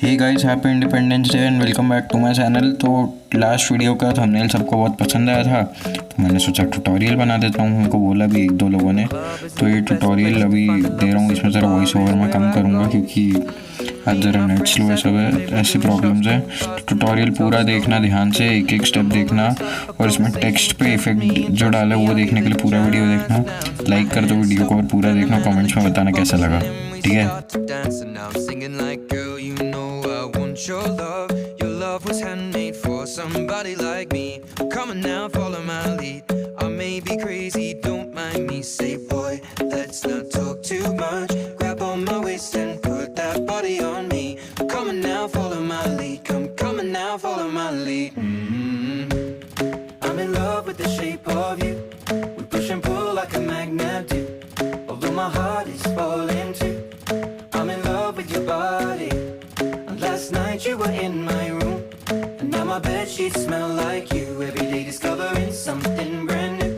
Hey guys, happy independence day and welcome back to my channel. तो last video का thumbnail सबको बहुत पसंद आया था, तो मैंने सोचा ट्यूटोरियल बना देता हूँ। उनको बोला भी एक दो लोगों ने, तो ये ट्यूटोरियल अभी दे रहा हूँ। इसमें ज़रा वॉइस ओवर मैं कम करूँगा क्योंकि आज ज़रा नेट स्लो है, सब है, ऐसी प्रॉब्लम्स हैं। ट्यूटोरियल पूरा देखना ध्यान से, एक एक स्टेप देखना, और इसमें टेक्स्ट पे इफेक्ट जो डाला है वो देखने के लिए पूरा वीडियो देखना। लाइक कर दो वीडियो को और पूरा देखना, कमेंट्स में बताना कैसा लगा, ठीक है। Your love was handmade for somebody like me. Come on now, follow my lead. I may be crazy, don't mind me. Say boy, let's not talk too much. Grab on my waist and put that body on me. Come on now, follow my lead. Come on now, follow my lead. I'm in love with the shape of you. We push and pull like a magnet do. Although my heart is falling too. I'm in love with your body. Last night you were in my room, and now my bedsheets smell like you. Every day discovering something brand new.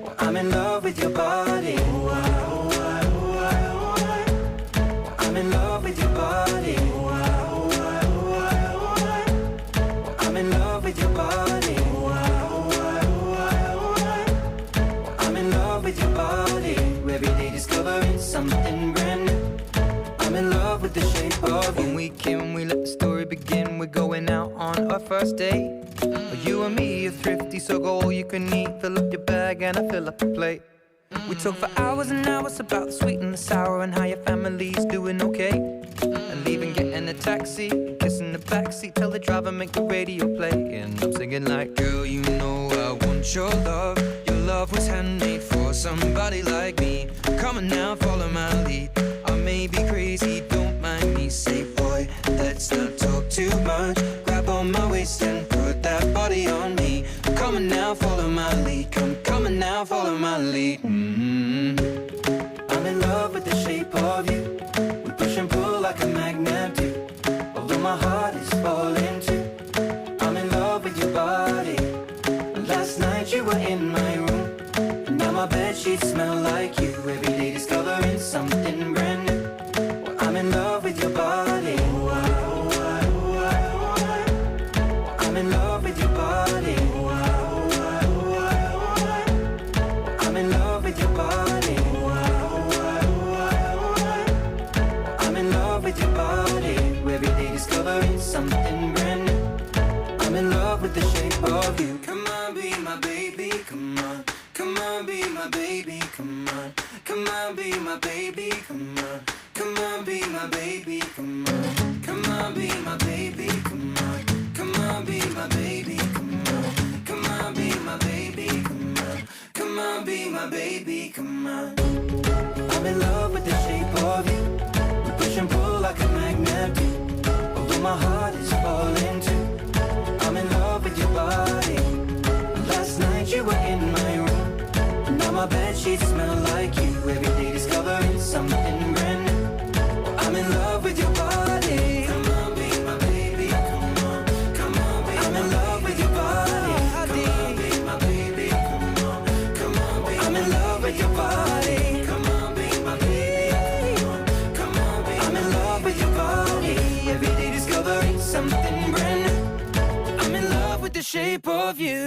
Well, I'm in love with your body. I'm in love with your body. I'm in love with your body. I'm in love with your body. Every day discovering something brand new. I'm in love with the shape of you. When we came, we let the story begin. We're going out on our first date. You and me are thrifty, so go all you can eat. Fill up your bag and I fill up the plate. We talk for hours and hours about the sweet and the sour and how your family's doing okay. And leaving, getting a taxi, kissing the backseat, tell the driver make the radio play. And I'm singing like, girl, you know I want your love. Your love was handmade for somebody like me. Come on now, follow my lead. I may be crazy, don't mind me. Say boy, let's not talk too much. Grab on my waist and put that body on me. Come on now, follow my lead. Come on now, follow my lead. I'm in love with the shape of you. We push and pull like a magnet do. Although my heart is falling too. I'm in love with your body. Last night you were in my room, and now my bedsheets smell like you. Every day discovering something brand new. Well, I'm in love with your body. I'm in love with your body. I'm in love with your body. I'm in love with your body. Every day discovering something brand new. I'm in love with the shape of you. Come on, be my baby, come on. Come on, be my baby, come on. Come on, be my baby, come on. Come on, be my baby, come on. Come on, be my baby, come on. Come on, be my baby, come on. Come on, be my baby, come on. Come on, be my baby, come on. I'm in love with the shape of you. We push and pull like a magnet do. Although my heart is falling too. I'm in love with your body. Last night you were in my room, and now my bedsheets smell like you. Every day discovering something brand new. I'm in love with your body. Come on, be my baby, come on. Come on, be I'm in love with your body. Come on, be my baby, come on. Come on, be I'm in love with your body. Come on, be my baby, come on. Come on, be I'm in love with your body. Every day discovering something brand new. I'm in love with the shape of you.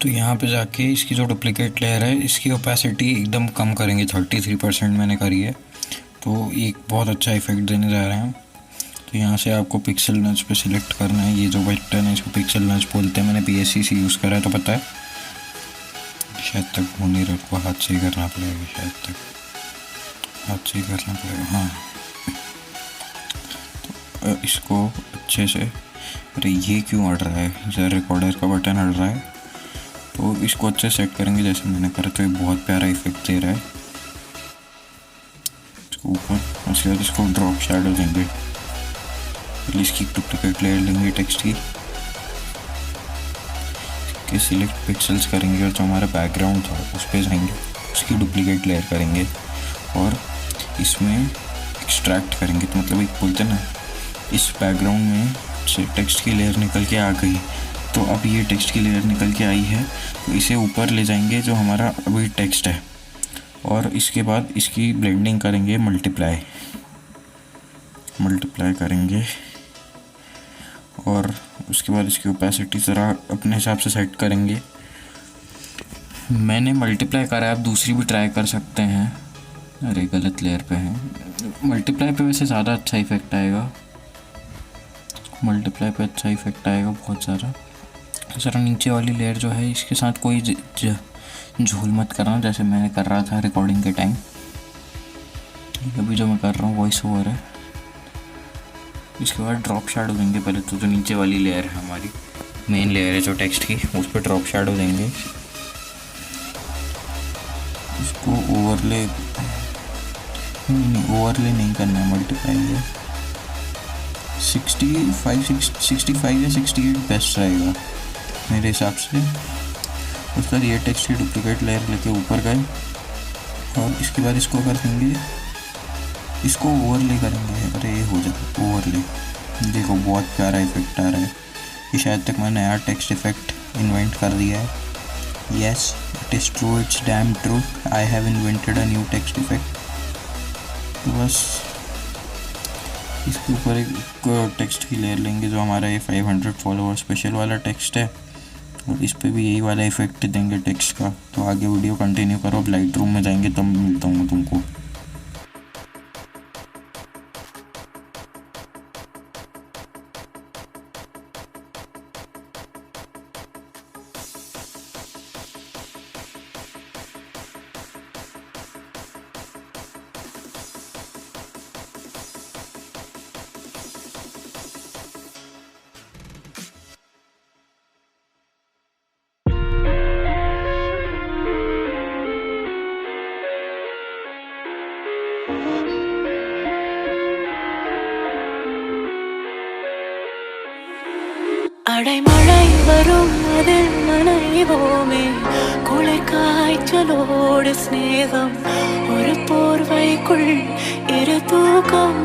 तो यहाँ पे जाके इसकी जो duplicate layer है इसकी opacity एकदम कम करेंगे, 33% मैंने करी है। तो एक बहुत अच्छा इफेक्ट देने जा रहे हैं। तो यहाँ से आपको पिक्सल नच पे सिलेक्ट करना है, ये जो बटन है इसको पिक्सल नच बोलते हैं। मैंने PSC से यूज़ करा है तो पता है, शायद तक हो नहीं रहा, को हाथ से ही करना पड़ेगा, शायद तक हाथ से ही करना पड़ेगा। हाँ, तो इसको अच्छे से, अरे ये क्यों अड़ रहा है, जरा रिकॉर्डर का बटन अड़ रहा है, तो इसको अच्छे सेट करेंगे जैसे मैंने करा। तो ये बहुत प्यारा इफेक्ट दे रहा है इसको ऊपर। उसके बाद इसको ड्रॉप शैडो देंगे, इसकी डुप्लीकेट लेयर लेंगे टेक्स्ट की, सिलेक्ट पिक्सल्स करेंगे और जो हमारा बैकग्राउंड था उस पर जाएंगे, उसकी डुप्लीकेट लेयर करेंगे और इसमें एक्सट्रैक्ट करेंगे। तो मतलब एक बोलते हैं ना, इस बैकग्राउंड में से टेक्स्ट की लेयर निकल के आ गई, तो अब ये टेक्स्ट की लेयर निकल के आई है, तो इसे ऊपर ले जाएंगे जो हमारा अभी टेक्स्ट है, और इसके बाद इसकी ब्लेंडिंग करेंगे, मल्टीप्लाई करेंगे, और उसके बाद इसकी ओपेसिटी ज़रा अपने हिसाब से सेट करेंगे। मैंने मल्टीप्लाई करा है, आप दूसरी भी ट्राई कर सकते हैं। अरे गलत लेयर पे है, मल्टीप्लाई पे वैसे ज़्यादा अच्छा इफेक्ट आएगा, मल्टीप्लाई पे अच्छा इफेक्ट आएगा बहुत ज़्यादा। ज़रा नीचे वाली लेयर जो है इसके साथ कोई झूल मत करना, जैसे मैंने कर रहा था रिकॉर्डिंग के टाइम। अभी जो मैं कर रहा हूँ वॉइस ओवर है। इसके बाद ड्रॉप शैडो देंगे पहले, तो जो नीचे वाली लेयर है हमारी मेन लेयर है जो टेक्स्ट की, उस पर ड्रॉप शैडो देंगे। इसको ओवरले नहीं करना है, मल्टीप्लाई है। 65 या 68 बेस्ट रहेगा मेरे हिसाब से। उसके बाद ये टेक्स्ट की डुप्लीकेट लेयर लेके ऊपर गए और इसके बाद इसको कर देंगे, इसको ओवरले करेंगे। अरे ये हो जाए ओवरले, देखो बहुत प्यारा इफेक्ट आ रहा है। ये शायद तक मैंने नया टेक्स्ट इफेक्ट इन्वेंट कर दिया है। Yes it is true, it's damn true, I have invented a new text effect. तो बस इसके ऊपर एक टेक्स्ट की लेयर लेंगे जो हमारा ये 500 फॉलोअर स्पेशल वाला टेक्स्ट है, और इस पे भी यही वाला इफेक्ट देंगे टेक्स्ट का। तो आगे वीडियो कंटिन्यू करो, अब लाइट रूम में जाएंगे तब मिलता हूँ मैं तुमको। அடைமழை வரும் அதில் நனைவோமே, குளிர் காய்ச்சலோடு ஸ்நேகம், ஒரு போர்வைக்குள் இரு தூக்கம்,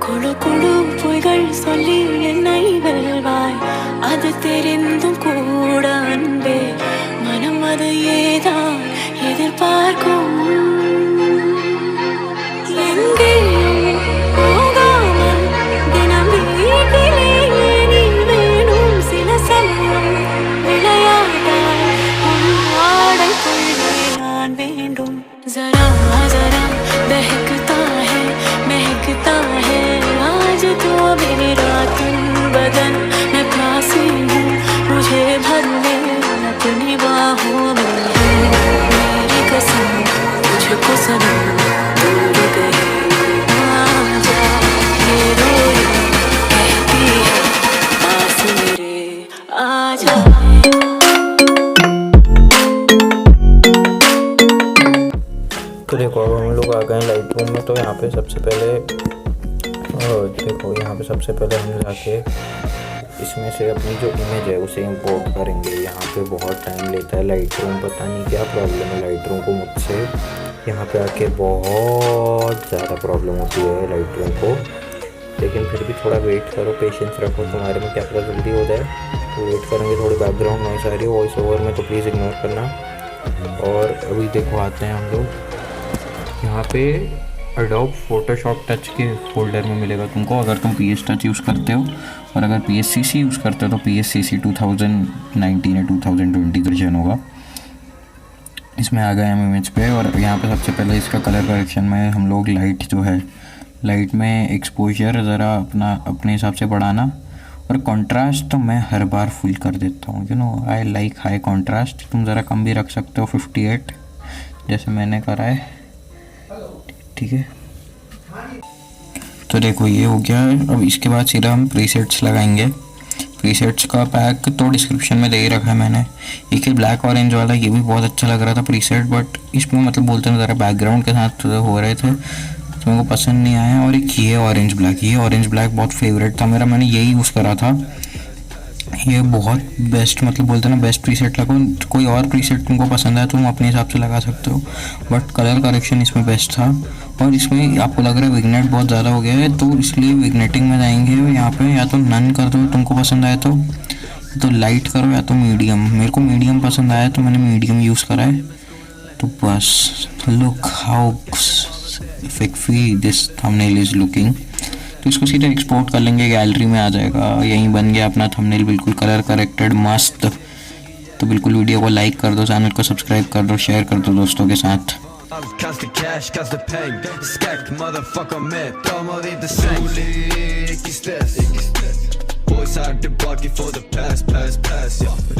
குழு குழு பொய்கள் சொல்லி என்னை வெல்வாய், அது தெரிந்தும் கூட அன்பே மனம் அது ஏதான் எதிர்பார்க்கும். जरा जरा बहकता है आज तो मेरा तन बदन, मैं प्यासी हूँ मुझे भर ले अपनी बाहों में, मेरी कसम तुझको सनम दूर गई आजा, ये रोए कहती है पास मेरे आजा। तो देखो अब हम लोग आ गए हैं लाइट रूम में। तो यहाँ पे सबसे पहले देखो, यहाँ पे सबसे पहले हम जाके इसमें से अपनी जो इमेज है उसे इंपोर्ट करेंगे। यहाँ पे बहुत टाइम लेता है लाइट रूम, पता नहीं क्या प्रॉब्लम है लाइट रूम को। मुझसे यहाँ पे आके बहुत ज़्यादा प्रॉब्लम होती है लाइट रूम को, लेकिन फिर भी थोड़ा वेट करो, पेशेंस रखो, तुम्हारे में क्या पता जल्दी हो जाए। तो वेट करेंगे। थोड़ी बैकग्राउंड नॉइस आ रही है वॉइस ओवर में, तो प्लीज़ इग्नोर करना। और अभी देखो आते हैं हम लोग यहाँ पे एडोब फोटोशॉप टच के फोल्डर में मिलेगा तुमको, अगर तुम PS टच यूज़ करते हो। और अगर PSCC यूज़ करते हो तो PSCC 2019 या 2020 वर्जन होगा। इसमें आ गए हम इमेज पे, और यहाँ पे सबसे पहले इसका कलर करेक्शन में हम लोग लाइट जो है, लाइट में एक्सपोजर ज़रा अपने हिसाब से बढ़ाना, और कंट्रास्ट तो मैं हर बार फुल कर देता हूँ, you know I like high contrast. तुम ज़रा कम भी रख सकते हो, 58 जैसे मैंने करा है, ठीक है। तो देखो ये हो गया। अब इसके बाद सीधा हम प्रीसेट्स लगाएंगे। प्रीसेट्स का पैक तो डिस्क्रिप्शन में दे ही रखा है मैंने। एक ही ब्लैक ऑरेंज वाला, ये भी बहुत अच्छा लग रहा था प्रीसेट, बट इसमें मतलब बोलते हैं ज़रा बैकग्राउंड के साथ हो रहे थे तो मेरे को पसंद नहीं आया। और एक ये ऑरेंज ब्लैक, ये ऑरेंज ब्लैक बहुत फेवरेट था मेरा, मैंने यही यूज़ करा था। ये बहुत बेस्ट, मतलब बोलते हैं ना बेस्ट प्रीसेट लगो। कोई और प्रीसेट तुमको पसंद है तो तुम अपने हिसाब से लगा सकते हो, बट कलर करेक्शन इसमें बेस्ट था। और इसमें आपको लग रहा है विग्नेट बहुत ज़्यादा हो गया है, तो इसलिए विग्नेटिंग में जाएंगे यहाँ पे, या तो नन कर दो तुमको पसंद आए तो लाइट करो, या तो मीडियम। मेरे को मीडियम पसंद आया तो मैंने मीडियम यूज़ करा है। तो बस लुक हाउ फिक्फी दिस थंबनेल इज़ लुकिंग। तो इसको सीधा एक्सपोर्ट कर लेंगे, गैलरी में आ जाएगा। यहीं बन गया अपना थंबनेल, बिल्कुल कलर करेक्टेड मस्त। तो बिल्कुल वीडियो को लाइक कर दो, चैनल को सब्सक्राइब कर दो, शेयर कर दो दोस्तों के साथ। Constant cash, constant pain. Skek, motherfucker, man. Tomo de sangue. Boys are the bucket for the past, yeah.